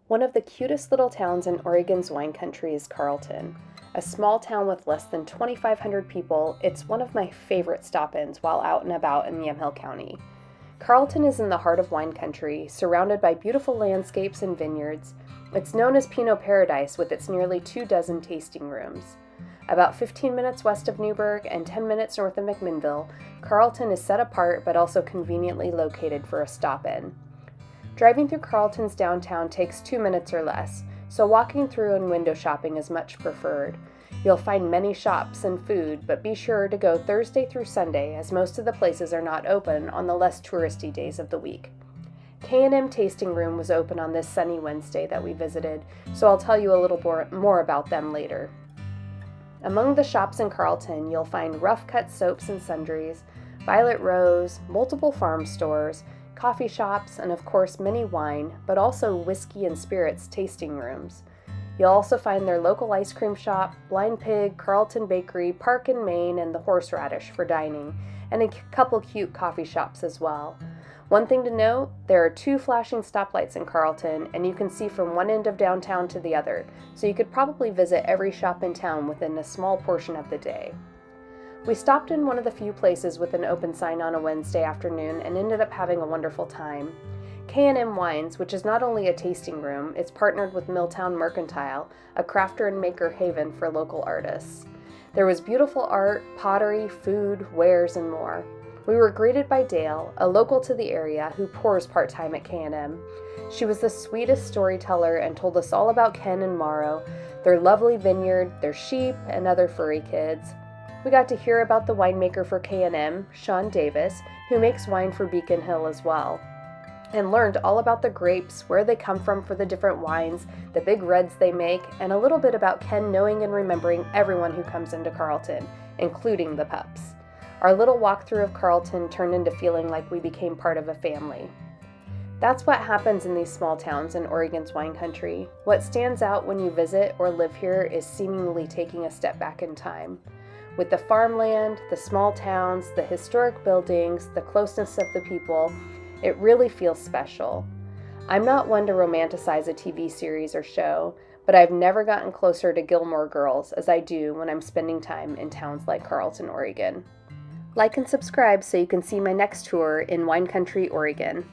One of the cutest little towns in Oregon's wine country is Carlton. A small town with less than 2,500 people, it's one of my favorite stop-ins while out and about in Yamhill County. Carlton is in the heart of wine country, surrounded by beautiful landscapes and vineyards. It's known as Pinot Paradise with its nearly 24 tasting rooms. About 15 minutes west of Newburgh and 10 minutes north of McMinnville, Carlton is set apart but also conveniently located for a stop-in. Driving through Carlton's downtown takes 2 minutes or less, so walking through and window shopping is much preferred. You'll find many shops and food, but be sure to go Thursday through Sunday, as most of the places are not open on the less touristy days of the week. K&M Tasting Room was open on this sunny Wednesday that we visited, so I'll tell you a little more about them later. Among the shops in Carlton, you'll find rough-cut soaps and sundries, Violet Rose, multiple farm stores, coffee shops, and of course many wine, but also whiskey and spirits tasting rooms. You'll also find their local ice cream shop, Blind Pig, Carlton Bakery, Park and Main, and the Horseradish for dining, and a couple cute coffee shops as well. One thing to note, there are 2 flashing stoplights in Carlton, and you can see from one end of downtown to the other, so you could probably visit every shop in town within a small portion of the day. We stopped in one of the few places with an open sign on a Wednesday afternoon and ended up having a wonderful time. K&M Wines, which is not only a tasting room, it's partnered with Milltown Mercantile, a crafter and maker haven for local artists. There was beautiful art, pottery, food, wares, and more. We were greeted by Dale, a local to the area who pours part-time at K&M. She was the sweetest storyteller and told us all about Ken and Morrow, their lovely vineyard, their sheep, and other furry kids. We got to hear about the winemaker for K&M, Sean Davis, who makes wine for Beacon Hill as well, and learned all about the grapes, where they come from for the different wines, the big reds they make, and a little bit about Ken knowing and remembering everyone who comes into Carlton, including the pups. Our little walkthrough of Carlton turned into feeling like we became part of a family. That's what happens in these small towns in Oregon's wine country. What stands out when you visit or live here is seemingly taking a step back in time. With the farmland, the small towns, the historic buildings, the closeness of the people, it really feels special. I'm not one to romanticize a TV series or show, but I've never gotten closer to Gilmore Girls as I do when I'm spending time in towns like Carlton, Oregon. Like and subscribe so you can see my next tour in Wine Country, Oregon.